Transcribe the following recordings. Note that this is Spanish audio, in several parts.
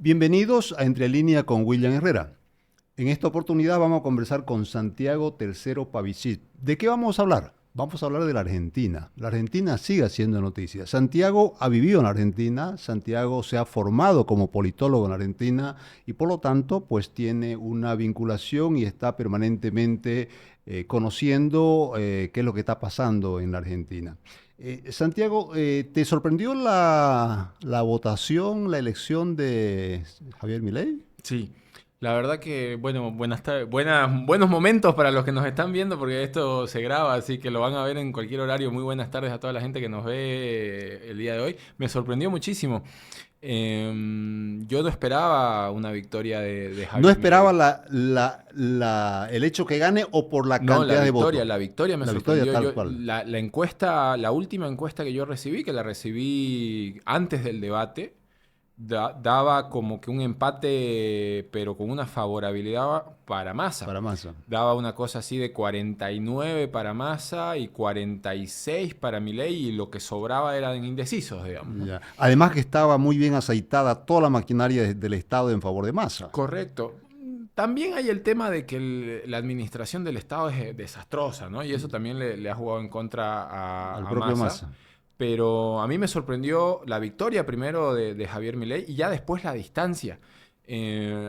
Bienvenidos a Entre Línea con William Herrera. En esta oportunidad vamos a conversar con Santiago Tercero Pavicic. ¿De qué vamos a hablar? Vamos a hablar de la Argentina. La Argentina sigue haciendo noticias. Santiago ha vivido en la Argentina, Santiago se ha formado como politólogo en la Argentina y por lo tanto pues tiene una vinculación y está permanentemente conociendo qué es lo que está pasando en la Argentina. Santiago, ¿te sorprendió la votación, la elección de Javier Milei? Sí, la verdad que, bueno, buenos momentos para los que nos están viendo, porque esto se graba, así que lo van a ver en cualquier horario. Muy buenas tardes a toda la gente que nos ve el día de hoy. Me sorprendió muchísimo. Yo no esperaba una victoria de ¿No Javier esperaba Milei. el hecho que gane o por la No, cantidad de votos? la victoria me La victoria sorprendió. tal cual. La encuesta, la última encuesta que yo recibí, que la recibí antes del debate, daba como que un empate, pero con una favorabilidad para Massa. Para Massa. Daba una cosa así de 49 para Massa y 46 para Milei, y lo que sobraba eran indecisos, digamos, ¿no? Ya. Además que estaba muy bien aceitada toda la maquinaria del Estado en favor de Massa. Correcto. También hay el tema de que la administración del Estado es desastrosa, ¿no? Y eso también le ha jugado en contra Al a propio Massa. Massa. Pero a mí me sorprendió la victoria primero de Javier Milei y ya después la distancia.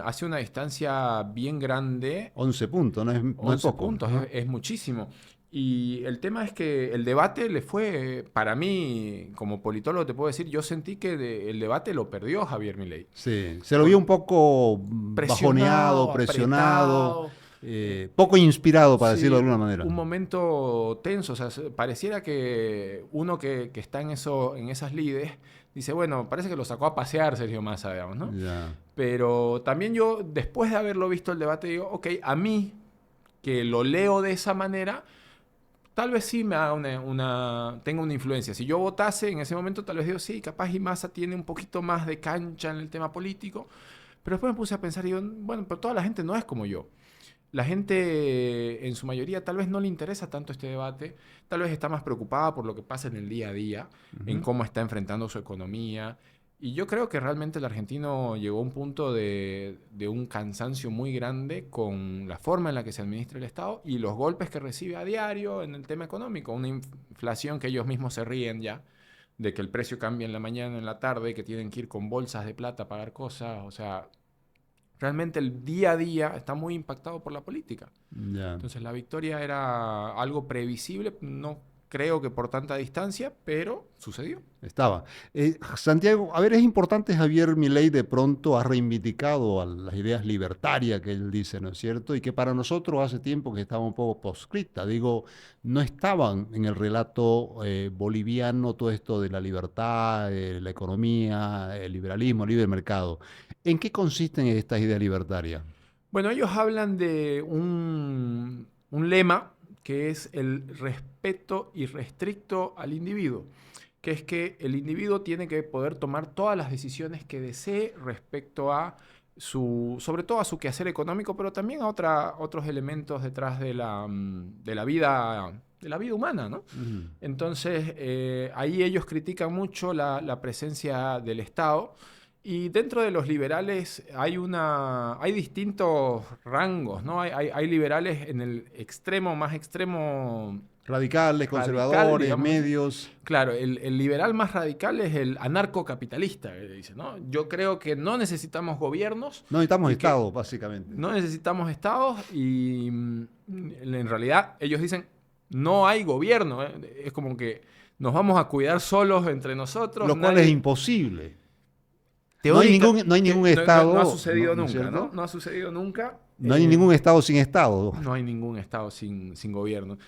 Hace una distancia bien grande, 11 puntos, no es 11 poco, puntos, ¿no? es muchísimo. Y el tema es que el debate le fue, para mí, como politólogo te puedo decir, yo sentí que el debate lo perdió Javier Milei. Sí, se lo vio Por un poco bajoneado, presionado, presionado, apretado. poco inspirado, para decirlo Sí, de alguna manera. un momento tenso. O sea, pareciera que uno que está en esas lides dice, bueno, parece que lo sacó a pasear Sergio Massa, digamos, ¿no? Ya. Pero también yo, después de haberlo visto el debate, digo, ok, a mí, que lo leo de esa manera, tal vez sí me haga tenga una influencia. Si yo votase en ese momento, tal vez digo, sí, capaz y Massa tiene un poquito más de cancha en el tema político. Pero después me puse a pensar y digo, bueno, pero toda la gente no es como yo. La gente, en su mayoría, tal vez no le interesa tanto este debate, tal vez está más preocupada por lo que pasa en el día a día, en Ujú. cómo está enfrentando su economía. Y yo creo que realmente el argentino llegó a un punto de un cansancio muy grande con la forma en la que se administra el Estado y los golpes que recibe a diario en el tema económico. Una inflación que ellos mismos se ríen ya, de que el precio cambia en la mañana, en la tarde, que tienen que ir con bolsas de plata a pagar cosas. O sea, realmente el día a día está muy impactado por la política. Ya. Entonces la victoria era algo previsible, no creo que por tanta distancia, pero sucedió. Estaba. Santiago, a ver, es importante, Javier Milei de pronto ha reivindicado a las ideas libertarias que él dice, ¿no es cierto? Y que para nosotros hace tiempo que estaba un poco proscrita. Digo, no estaban en el relato boliviano todo esto de la libertad, la economía, el liberalismo, el libre mercado. ¿En qué consisten estas ideas libertarias? Bueno, ellos hablan de un lema que es el respeto irrestricto al individuo, que es que el individuo tiene que poder tomar todas las decisiones que desee respecto a sobre todo a su quehacer económico, pero también a otros elementos detrás de la vida humana, ¿no? Ujú. Entonces, ahí ellos critican mucho la presencia del Estado. Y dentro de los liberales hay distintos rangos, ¿no? Hay liberales en el extremo, más extremo Radicales, radical, conservadores, digamos así. medios. Claro, el liberal más radical es el anarcocapitalista, que dice, ¿no? Yo creo que no necesitamos gobiernos No necesitamos y que Estado, básicamente. no necesitamos estados y en realidad ellos dicen, no hay gobierno, ¿eh? Es como que nos vamos a cuidar solos entre nosotros, Lo cual es nadie. imposible. Teórica, No hay ningún no ha Estado, sucedido ¿no es nunca, ¿no? cierto? No ha sucedido nunca. No hay ningún Estado sin Estado. No hay ningún Estado sin gobierno.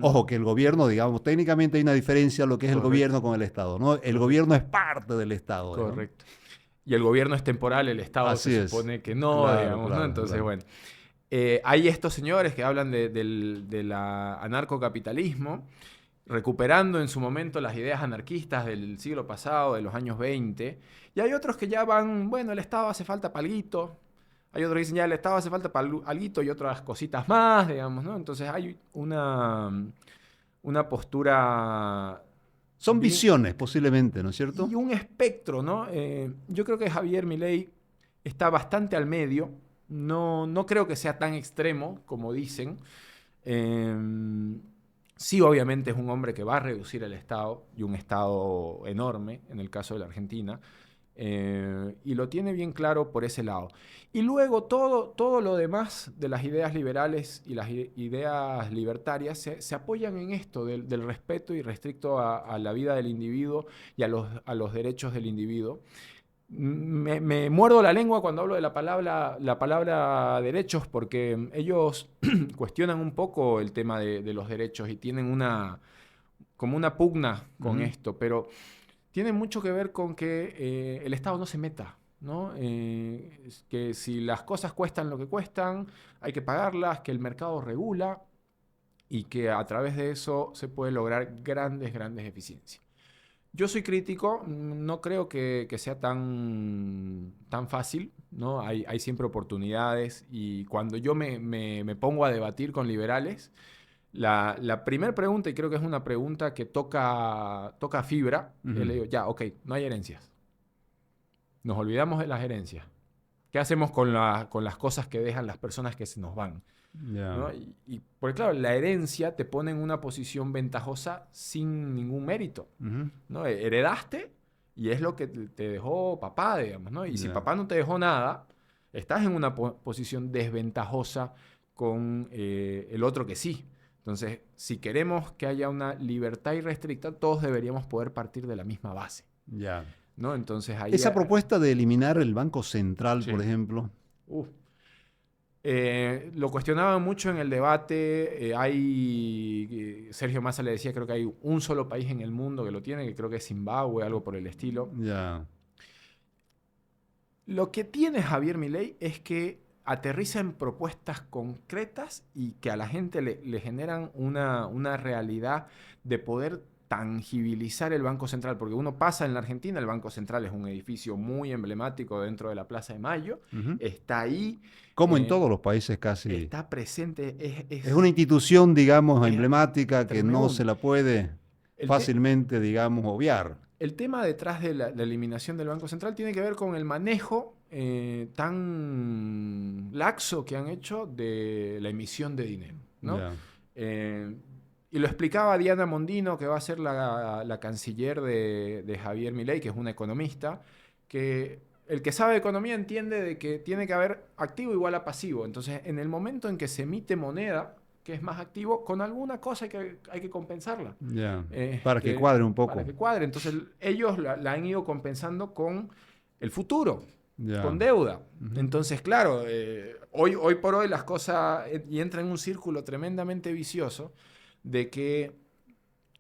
Ojo, que el gobierno, digamos, técnicamente hay una diferencia lo que es el Correcto, gobierno con el Estado, ¿no? El correcto, gobierno es parte del Estado, ¿no? correcto. Y el gobierno es temporal, el Estado se Así es. supone que no, Claro, digamos, ¿no? claro, Entonces, claro. bueno. Hay estos señores que hablan de la anarcocapitalismo, recuperando en su momento las ideas anarquistas del siglo pasado, de los años 20. Y hay otros que ya van, bueno, el Estado hace falta palguito. Hay otros que dicen, ya el Estado hace falta alguito y otras cositas más, digamos, ¿no? Entonces hay una postura Son visiones, posiblemente, ¿no es cierto? Y un espectro, ¿no? Yo creo que Javier Milei está bastante al medio. No creo que sea tan extremo como dicen. Sí, obviamente es un hombre que va a reducir el Estado, y un Estado enorme, en el caso de la Argentina, y lo tiene bien claro por ese lado. Y luego todo lo demás de las ideas liberales y las ideas libertarias se apoyan en esto del respeto irrestricto a la vida del individuo y a los derechos del individuo. Me muerdo la lengua cuando hablo de la palabra derechos, porque ellos cuestionan un poco el tema de los derechos y tienen como una pugna con esto, pero tiene mucho que ver con que el Estado no se meta, ¿no? Que si las cosas cuestan lo que cuestan, hay que pagarlas, que el mercado regula y que a través de eso se puede lograr grandes eficiencias. Yo soy crítico, no creo que sea tan fácil, ¿no? Hay siempre oportunidades, y cuando yo me pongo a debatir con liberales, la primera pregunta, y creo que es una pregunta que toca fibra, le digo, ya, ok, no hay herencias. Nos olvidamos de las herencias. ¿Qué hacemos con las cosas que dejan las personas que se nos van? Yeah. ¿No? Porque claro, la herencia te pone en una posición ventajosa sin ningún mérito, ¿no? Heredaste y es lo que te dejó papá, digamos, ¿no? Y si papá no te dejó nada, estás en una posición desventajosa con el otro que sí. Entonces, si queremos que haya una libertad irrestricta, todos deberíamos poder partir de la misma base, Yeah. ¿no? Entonces, ahí Esa propuesta de eliminar el Banco Central, sí. por ejemplo. Lo cuestionaban mucho en el debate. Sergio Massa le decía, creo que hay un solo país en el mundo que lo tiene, que creo que es Zimbabue, algo por el estilo. Yeah. Lo que tiene Javier Milei es que aterriza en propuestas concretas y que a la gente le generan una realidad de poder tangibilizar el Banco Central, porque uno pasa en la Argentina, el Banco Central es un edificio muy emblemático dentro de la Plaza de Mayo, está ahí. Como en todos los países casi. Está presente. Es una institución, digamos, emblemática que no se la puede El fácilmente, digamos, obviar. El tema detrás de la eliminación del Banco Central tiene que ver con el manejo tan laxo que han hecho de la emisión de dinero, ¿no? Yeah. Y lo explicaba Diana Mondino, que va a ser la canciller de Javier Milei, que es una economista, que el que sabe de economía entiende de que tiene que haber activo igual a pasivo. Entonces, en el momento en que se emite moneda, que es más activo, con alguna cosa hay que compensarla. Yeah. Para que cuadre un poco. Para que cuadre. Entonces, ellos la han ido compensando con el futuro, Yeah. con deuda. Entonces, claro, hoy por hoy las cosas y entra en un círculo tremendamente vicioso de que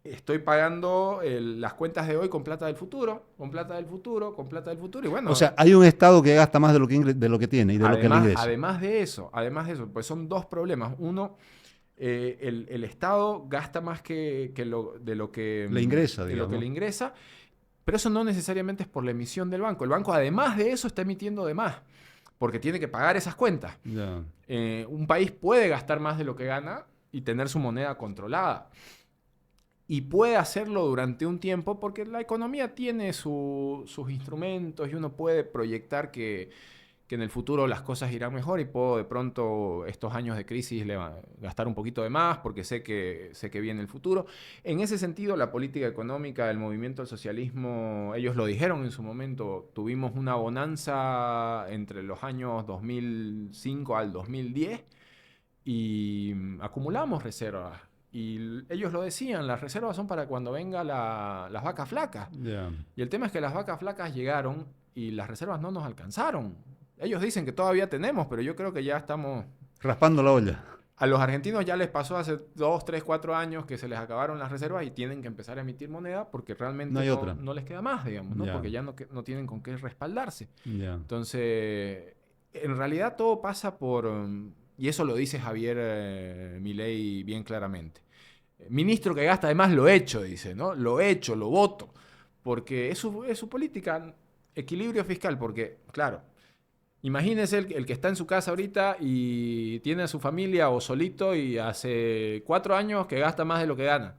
estoy pagando las cuentas de hoy con plata del futuro, con plata del futuro, con plata del futuro. Y bueno, o sea, hay un Estado que gasta más de lo que tiene y de lo que le ingresa. Además de eso, pues son dos problemas. Uno, el Estado gasta más de lo que le ingresa, de lo que le ingresa, pero eso no necesariamente es por la emisión del banco. El banco, además de eso, está emitiendo de más, porque tiene que pagar esas cuentas. Yeah. Un país puede gastar más de lo que gana y tener su moneda controlada. Y puede hacerlo durante un tiempo porque la economía tiene sus instrumentos y uno puede proyectar que en el futuro las cosas irán mejor y puedo de pronto estos años de crisis gastar un poquito de más porque sé que viene el futuro. En ese sentido, la política económica del movimiento al socialismo, ellos lo dijeron en su momento, tuvimos una bonanza entre los años 2005 al 2010 y acumulamos reservas. Y ellos lo decían, las reservas son para cuando vengan las vacas flacas. Yeah. Y el tema es que las vacas flacas llegaron y las reservas no nos alcanzaron. Ellos dicen que todavía tenemos, pero yo creo que ya estamos raspando la olla. A los argentinos ya les pasó hace 2, 3, 4 años que se les acabaron las reservas y tienen que empezar a emitir moneda porque realmente no les queda más, digamos, ¿no? Porque ya no tienen con qué respaldarse. Entonces, en realidad todo pasa por... Y eso lo dice Javier Milei bien claramente. Ministro que gasta, además lo hecho, dice, ¿no? Lo hecho, lo voto. Porque es su política, equilibrio fiscal, porque, claro, imagínese el que está en su casa ahorita y tiene a su familia o solito y hace 4 años que gasta más de lo que gana.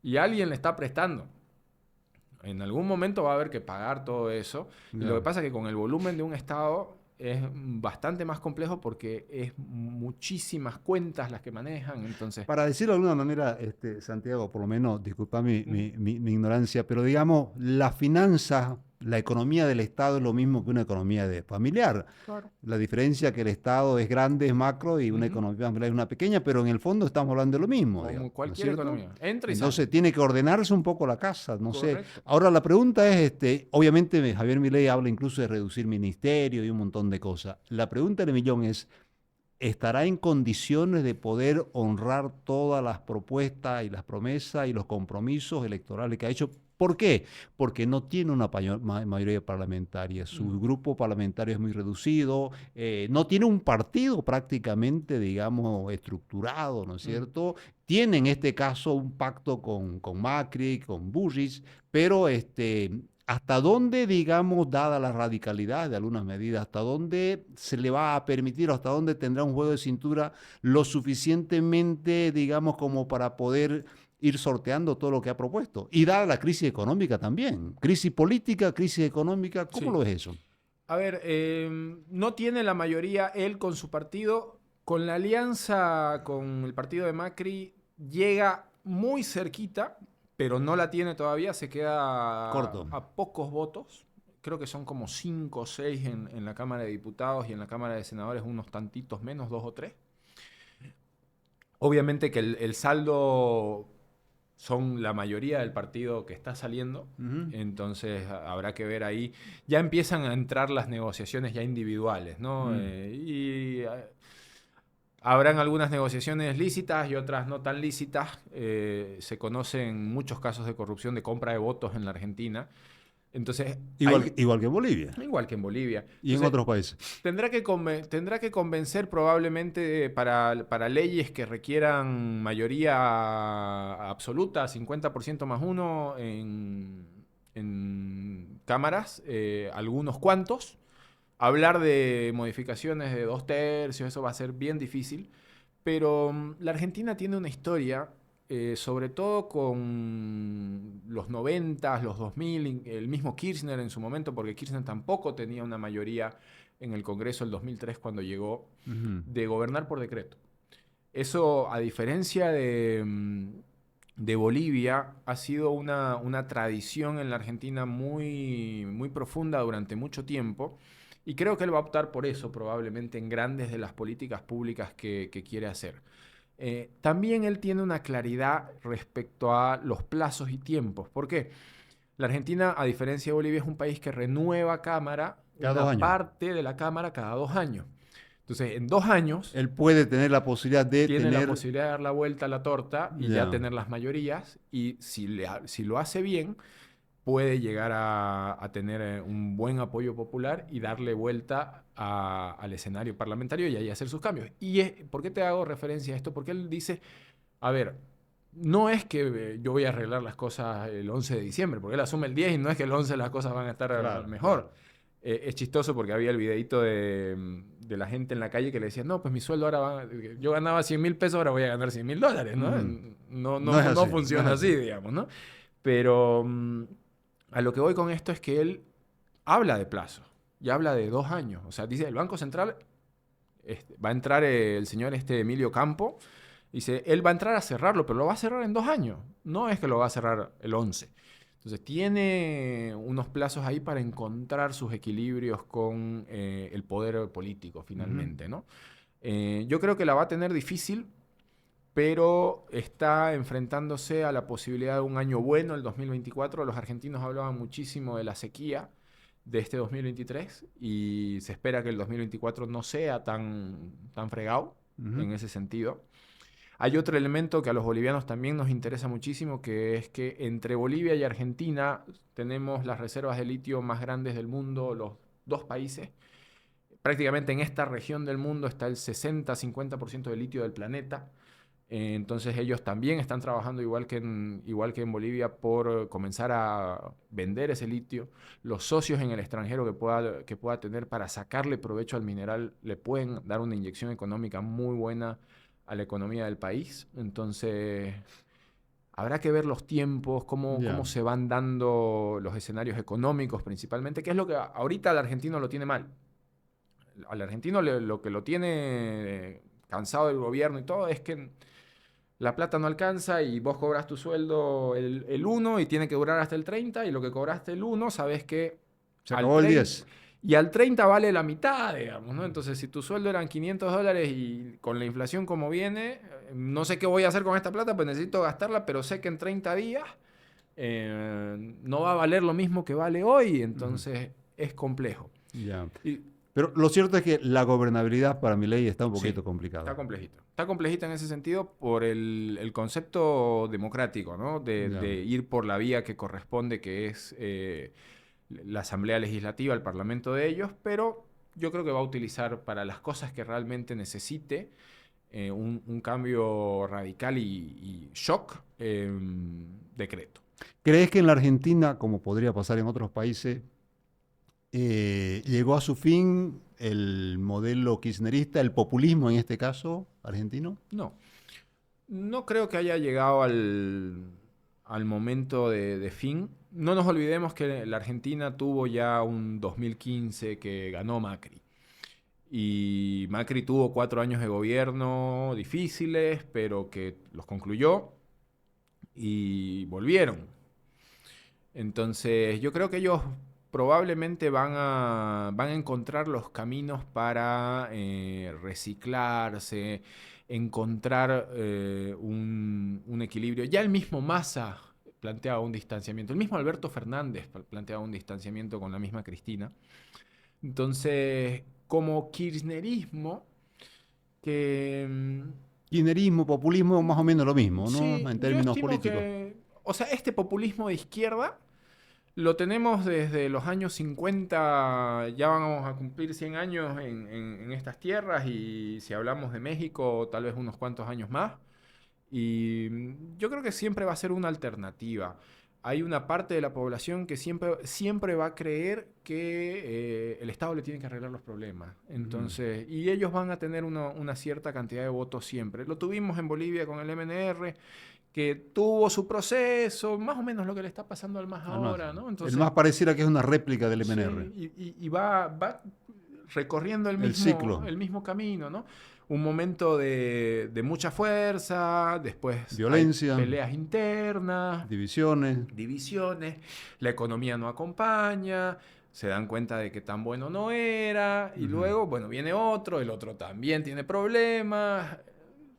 Y alguien le está prestando. en algún momento va a haber que pagar todo eso. Y lo que pasa es que con el volumen de un Estado es bastante más complejo porque es muchísimas cuentas las que manejan, entonces... Para decirlo de alguna manera, Santiago, por lo menos, disculpa mi ignorancia, pero digamos, la finanza, la economía del Estado es lo mismo que una economía familiar. Claro. La diferencia es que el Estado es grande, es macro, y una Ujú. economía familiar es una pequeña, pero en el fondo estamos hablando de lo mismo, digamos, Como ¿no es cualquier cierto? economía. Entra y sale. Entonces tiene que ordenarse un poco la casa, no sé. Correcto. Ahora la pregunta es, obviamente Javier Milei habla incluso de reducir ministerio y un montón de cosas. La pregunta del millón es, ¿estará en condiciones de poder honrar todas las propuestas y las promesas y los compromisos electorales que ha hecho? ¿Por qué? Porque no tiene una mayoría parlamentaria, su No. grupo parlamentario es muy reducido, no tiene un partido prácticamente, digamos, estructurado, ¿no es Mm. cierto? Tiene en este caso un pacto con Macri, con Bullrich, pero ¿hasta dónde, digamos, dada la radicalidad de algunas medidas, hasta dónde se le va a permitir o hasta dónde tendrá un juego de cintura lo suficientemente, digamos, como para poder ir sorteando todo lo que ha propuesto? Y dada la crisis económica también, crisis política, crisis económica, ¿cómo Sí. lo ves eso? A ver, no tiene la mayoría él con su partido. Con la alianza con el partido de Macri llega muy cerquita, pero no la tiene todavía. Se queda Corto. a pocos votos. Creo que son como 5 o 6 en la Cámara de Diputados y en la Cámara de Senadores unos tantitos menos, 2 o 3. Obviamente que el saldo son la mayoría del partido que está saliendo, Ujú. entonces habrá que ver ahí. Ya empiezan a entrar las negociaciones ya individuales, ¿no? Mm. Habrán algunas negociaciones lícitas y otras no tan lícitas. Se conocen muchos casos de corrupción de compra de votos en la Argentina. Entonces, hay, Igual que en Bolivia igual que en Bolivia. y en Entonces, otros países. tendrá que convencer probablemente para leyes que requieran mayoría absoluta, 50% más uno en cámaras, algunos cuantos. Hablar de modificaciones de 2 tercios, eso va a ser bien difícil. Pero la Argentina tiene una historia, sobre todo con los 90, los 2000, el mismo Kirchner en su momento, porque Kirchner tampoco tenía una mayoría en el Congreso el 2003 cuando llegó, Ujú. de gobernar por decreto. Eso, a diferencia de Bolivia, ha sido una tradición en la Argentina muy, muy profunda durante mucho tiempo. Y creo que él va a optar por eso, probablemente en grandes de las políticas públicas que quiere hacer. También él tiene una claridad respecto a los plazos y tiempos. ¿Por qué? La Argentina, a diferencia de Bolivia, es un país que renueva Cámara, Cada 2 años. parte de la Cámara cada 2 años. Entonces, en 2 años Él puede tener la posibilidad de tiene la tener... posibilidad de dar la vuelta a la torta y ya Ya. tener las mayorías. Y si lo hace bien, puede llegar a tener un buen apoyo popular y darle vuelta al escenario parlamentario y ahí hacer sus cambios. ¿Por qué te hago referencia a esto? Porque él dice, a ver, no es que yo voy a arreglar las cosas el 11 de diciembre, porque él asume el 10 y no es que el 11 las cosas van a estar Claro, mejor. claro. Es chistoso porque había el videito de la gente en la calle que le decía, no, pues mi sueldo ahora va, yo ganaba 100.000 pesos, ahora voy a ganar 100.000 dólares, ¿no? Ujú. No, No no, es no así, no es funciona así, así. digamos, ¿no? Pero a lo que voy con esto es que él habla de plazo y habla de 2 años. O sea, dice, el Banco Central va a entrar el señor Emilio Campo. Dice, él va a entrar a cerrarlo, pero lo va a cerrar en 2 años. No es que lo va a cerrar el 11. Entonces, tiene unos plazos ahí para encontrar sus equilibrios con el poder político, Ujú. finalmente, ¿no? Yo creo que la va a tener difícil, pero está enfrentándose a la posibilidad de un año bueno, el 2024. Los argentinos hablaban muchísimo de la sequía de este 2023 y se espera que el 2024 no sea tan fregado Ujú. en ese sentido. Hay otro elemento que a los bolivianos también nos interesa muchísimo, que es que entre Bolivia y Argentina tenemos las reservas de litio más grandes del mundo, los dos países. Prácticamente en esta región del mundo está el 60-50% del litio del planeta. Entonces ellos también están trabajando igual que en Bolivia por comenzar a vender ese litio. Los socios en el extranjero que pueda tener para sacarle provecho al mineral le pueden dar una inyección económica muy buena a la economía del país. Entonces Habrá que ver los tiempos, Ya. cómo se van dando los escenarios económicos principalmente, que es lo que ahorita al argentino lo tiene mal. Al argentino lo que lo tiene cansado del gobierno y todo es que la plata no alcanza y vos cobras tu sueldo el 1 y tiene que durar hasta el 30 y lo que cobraste el 1 sabes que Se al acabó el 30, 10. y al 30 vale la mitad, digamos, ¿no? Entonces, si tu sueldo eran $500 y con la inflación como viene, no sé qué voy a hacer con esta plata, pues necesito gastarla, pero sé que en 30 días no va a valer lo mismo que vale hoy, entonces es complejo. Ya. Y, Pero lo cierto es que la gobernabilidad para Milei está un sí, poquito complicada. está complejito. Está complejita en ese sentido por el concepto democrático, ¿no? Ya. De ir por la vía que corresponde, que es la Asamblea Legislativa, el Parlamento de ellos, pero yo creo que va a utilizar para las cosas que realmente necesite un cambio radical y shock, decreto. ¿Crees que en la Argentina, como podría pasar en otros países, llegó a su fin el modelo kirchnerista, el populismo en este caso argentino? No, no creo que haya llegado al momento de fin. No nos olvidemos que la Argentina tuvo ya un 2015 que ganó Macri. Y Macri tuvo 4 años de gobierno difíciles, pero que los concluyó y volvieron. Entonces, yo creo que ellos probablemente van a encontrar los caminos para reciclarse, encontrar un equilibrio. Ya el mismo Massa planteaba un distanciamiento, el mismo Alberto Fernández planteaba un distanciamiento con la misma Cristina. Entonces, como kirchnerismo, que Kirchnerismo, populismo, más o menos lo mismo, sí, ¿no? En yo términos estimo políticos. que, o sea, este populismo de izquierda lo tenemos desde los años 50, ya vamos a cumplir 100 años en estas tierras y si hablamos de México, tal vez unos cuantos años más. Y yo creo que siempre va a ser una alternativa. Hay una parte de la población que siempre va a creer que el Estado le tiene que arreglar los problemas. Entonces, y ellos van a tener una cierta cantidad de votos siempre. Lo tuvimos en Bolivia con el MNR, que tuvo su proceso, más o menos lo que le está pasando al MAS Además, ahora, ¿no? el Entonces, más pareciera que es una réplica del sí, MNR. y va recorriendo El ciclo. el mismo camino, ¿no? Un momento de mucha fuerza, después hay Violencia, peleas internas, divisiones. divisiones, la economía no acompaña, se dan cuenta de que tan bueno no era, y luego, bueno, viene otro, el otro también tiene problemas.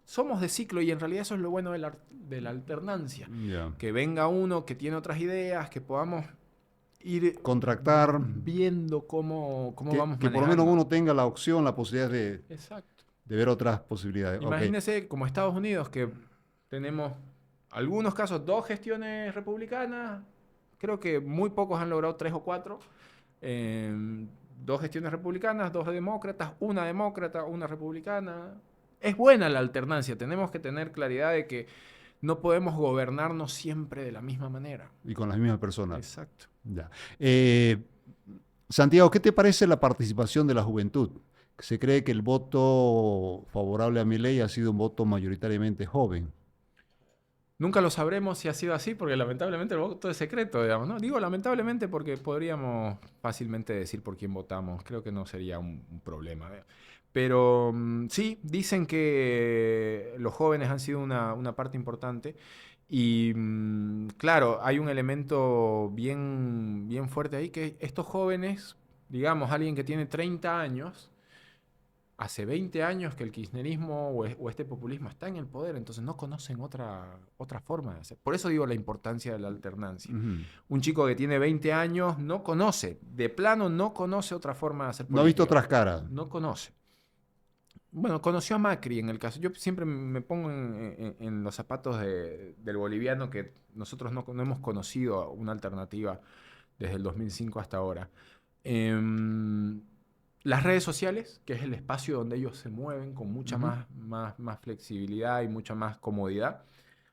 Somos de ciclo y en realidad eso es lo bueno de la alternancia. Ya. Que venga uno que tiene otras ideas, que podamos ir Contractar, viendo cómo vamos que por lo menos manejando. uno tenga la opción, la posibilidad Exacto. de ver otras posibilidades. Ok. Imagínese como Estados Unidos, que tenemos algunos casos 2 gestiones republicanas, creo que muy pocos han logrado 3 o 4. 2 gestiones republicanas, 2 demócratas, una demócrata, una republicana. Es buena la alternancia, tenemos que tener claridad de que no podemos gobernarnos siempre de la misma manera. Y con las mismas personas. Exacto. Ya. Santiago, ¿qué te parece la participación de la juventud? Se cree que el voto favorable a Milei ha sido un voto mayoritariamente joven. Nunca lo sabremos si ha sido así, porque lamentablemente el voto es secreto, digamos, ¿no? Digo lamentablemente porque podríamos fácilmente decir por quién votamos. Creo que no sería un problema. Pero sí, dicen que los jóvenes han sido una parte importante. Y claro, hay un elemento bien fuerte ahí, que estos jóvenes, digamos, alguien que tiene 30 años, hace 20 años que el kirchnerismo o este populismo está en el poder, entonces no conocen otra forma de hacer. Por eso digo la importancia de la alternancia. Ujú. Un chico que tiene 20 años no conoce, de plano no conoce otra forma de hacer No ha visto política. otras caras. No conoce. Bueno, conoció a Macri en el caso. Yo siempre me pongo en los zapatos del boliviano que nosotros no hemos conocido una alternativa desde el 2005 hasta ahora. Las redes sociales, que es el espacio donde ellos se mueven con mucha Ujú. más flexibilidad y mucha más comodidad,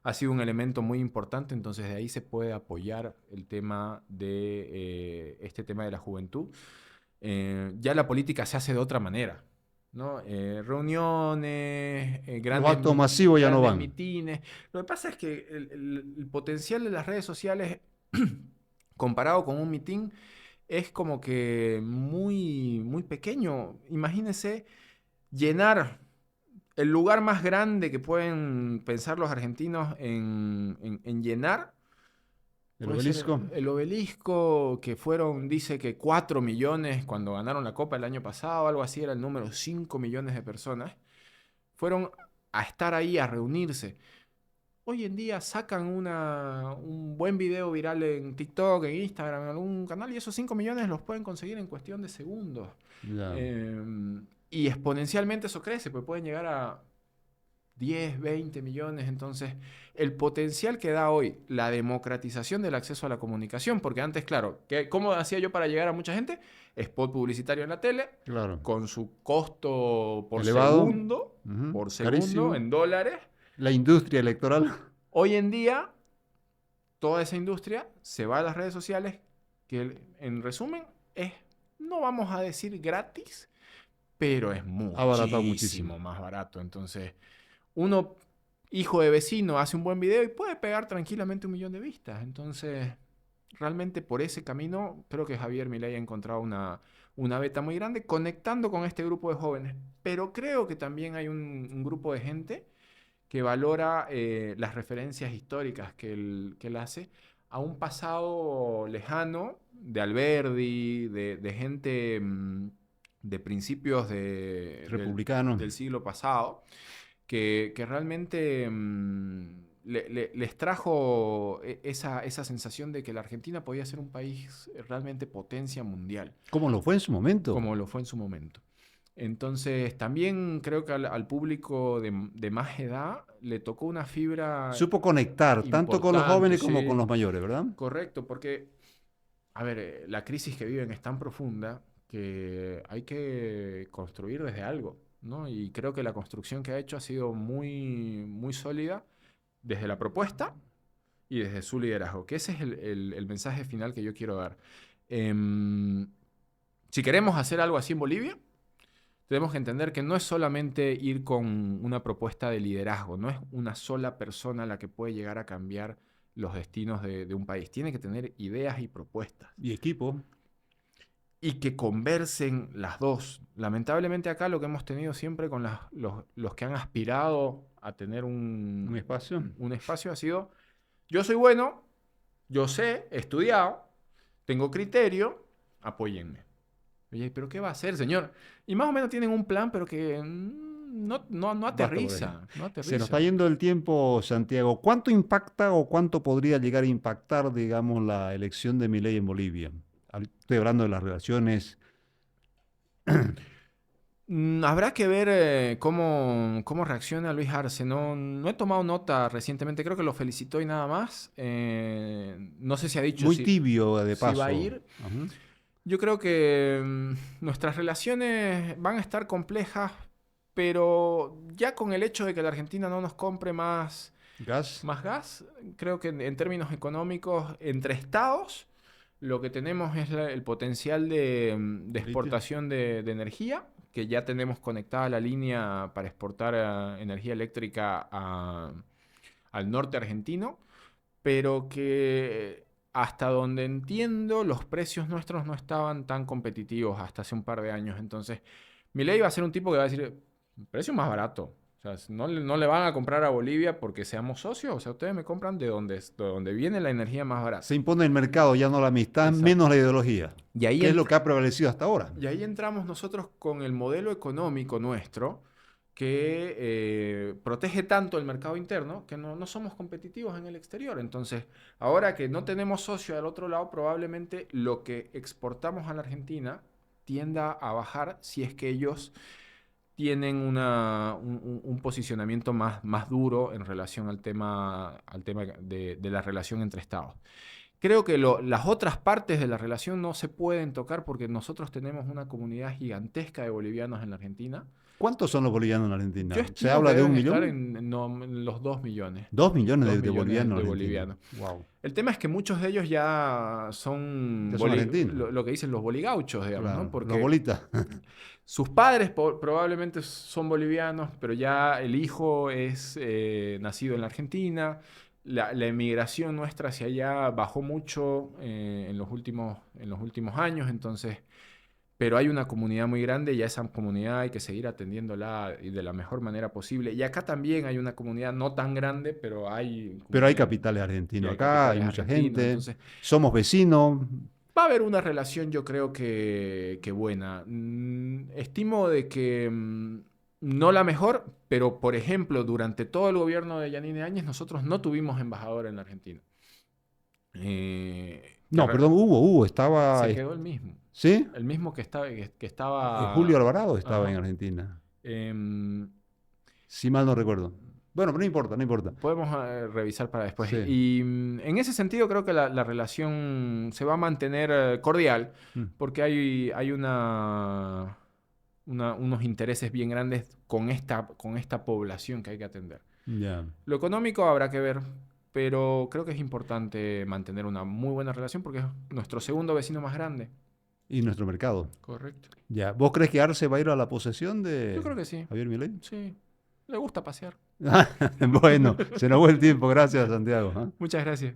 ha sido un elemento muy importante. Entonces de ahí se puede apoyar el tema de este tema de la juventud. Ya la política se hace de otra manera. ¿no? Reuniones, Los actos masivos ya no grandes van. mitines. Lo que pasa es que el potencial de las redes sociales comparado con un mitin es como que muy, muy pequeño. Imagínense llenar el lugar más grande que pueden pensar los argentinos en llenar. El Puede ser obelisco. el obelisco, que fueron, dice que 4 millones cuando ganaron la Copa el año pasado, algo así era el número, 5 millones de personas, fueron a estar ahí, a reunirse. Hoy en día sacan un buen video viral en TikTok, en Instagram, en algún canal, y esos 5 millones los pueden conseguir en cuestión de segundos. Ya. Y exponencialmente eso crece, pues pueden llegar a 10, 20 millones. Entonces, el potencial que da hoy la democratización del acceso a la comunicación, porque antes, claro, ¿cómo hacía yo para llegar a mucha gente? Spot publicitario en la tele, Claro. con su costo Elevado. por segundo, Carísimo. en dólares. La industria electoral. Hoy en día, toda esa industria se va a las redes sociales, que en resumen es, no vamos a decir gratis, pero es Ha abaratado muchísimo. muchísimo más barato. Entonces, uno, hijo de vecino, hace un buen video y puede pegar tranquilamente 1 millón de vistas. Entonces, realmente por ese camino, creo que Javier Milei ha encontrado una beta muy grande conectando con este grupo de jóvenes. Pero creo que también hay un grupo de gente que valora las referencias históricas que él hace a un pasado lejano de Alberdi, de gente de principios Republicano. del siglo pasado, que realmente les trajo esa sensación de que la Argentina podía ser un país realmente potencia mundial, ¿Cómo lo fue en su momento? como lo fue en su momento. Entonces, también creo que al público de más edad le tocó una fibra Supo conectar tanto con los importante, jóvenes como con sí, los mayores, ¿verdad? correcto, porque, a ver, la crisis que viven es tan profunda que hay que construir desde algo, ¿no? Y creo que la construcción que ha hecho ha sido muy, muy sólida desde la propuesta y desde su liderazgo, que ese es el mensaje final que yo quiero dar. Em, si queremos hacer algo así en Bolivia, tenemos que entender que no es solamente ir con una propuesta de liderazgo, no es una sola persona la que puede llegar a cambiar los destinos de un país. Tiene que tener ideas y propuestas. Y equipo. Y que conversen las dos. Lamentablemente acá lo que hemos tenido siempre con los que han aspirado a tener Un espacio. un espacio ha sido, yo soy bueno, yo sé, he estudiado, tengo criterio, apóyenme. Oye, ¿pero qué va a hacer, señor? Y más o menos tienen un plan, pero que no Basta por ahí. aterriza. No Se nos está aterriza. yendo el tiempo, Santiago. ¿Cuánto impacta o cuánto podría llegar a impactar, digamos, la elección de Milei en Bolivia? Estoy hablando de las relaciones. Habrá que ver cómo reacciona Luis Arce. No he tomado nota recientemente, creo que lo felicitó y nada más. No sé si ha dicho Muy tibio, de si va a paso. ir. Ajá. Yo creo que nuestras relaciones van a estar complejas, pero ya con el hecho de que la Argentina no nos compre Gas. más gas, creo que en términos económicos, entre estados, lo que tenemos es el potencial de Litio. exportación de energía, que ya tenemos conectada la línea para exportar energía eléctrica al norte argentino, pero que hasta donde entiendo los precios nuestros no estaban tan competitivos hasta hace un par de años. Entonces, Milei va a ser un tipo que va a decir, precio más barato. O sea, no le van a comprar a Bolivia porque seamos socios. O sea, ustedes me compran de donde viene la energía más barata. Se impone el mercado, ya no la amistad, Exacto. menos la ideología. Y ahí, ¿Qué es lo que ha prevalecido hasta ahora? y ahí entramos nosotros con el modelo económico nuestro que protege tanto el mercado interno que no somos competitivos en el exterior. Entonces, ahora que no tenemos socio al otro lado, probablemente lo que exportamos a la Argentina tienda a bajar si es que ellos tienen un posicionamiento más duro en relación al tema de la relación entre estados. Creo que las otras partes de la relación no se pueden tocar porque nosotros tenemos una comunidad gigantesca de bolivianos en la Argentina ¿Cuántos son los bolivianos en Argentina? Yo ¿Se estimo habla que de un deben estar millón? en los 2 millones. 2 millones 2 de millones bolivianos de en bolivianos. Argentina. Wow. El tema es que muchos de ellos ya son, Ya son argentinos. lo que dicen los boligauchos, digamos, ¿no? Claro. Porque Los bolitas. sus padres probablemente son bolivianos, pero ya el hijo es nacido en la Argentina. La emigración nuestra hacia allá bajó mucho en los últimos años, entonces, pero hay una comunidad muy grande y a esa comunidad hay que seguir atendiéndola y de la mejor manera posible. Y acá también hay una comunidad no tan grande, pero hay Pero hay comunidad capitales y argentinos hay acá, hay capitales mucha argentinos, gente. entonces Somos vecinos. va a haber una relación, yo creo que buena. Estimo de que no la mejor, pero por ejemplo, durante todo el gobierno de Yanine Áñez, nosotros no tuvimos embajador en la Argentina. Que No, perdón, hubo, estaba. se quedó el mismo. ¿Sí? El mismo que estaba. Julio Alvarado estaba en Ajá. Argentina. Em, Si mal no recuerdo. Bueno, pero no importa, no importa. Podemos revisar para después. Sí. Y en ese sentido creo que la relación se va a mantener cordial Mm. porque hay unos intereses bien grandes con esta población que hay que atender. Ya. Lo económico habrá que ver, pero creo que es importante mantener una muy buena relación porque es nuestro segundo vecino más grande. Y nuestro mercado. Correcto. Ya. ¿Vos crees que Arce va a ir a la posesión de Yo creo que sí. Javier Milei? Sí. Le gusta pasear. Bueno, se nos fue el tiempo. Gracias, Santiago. ¿Ah? Muchas gracias.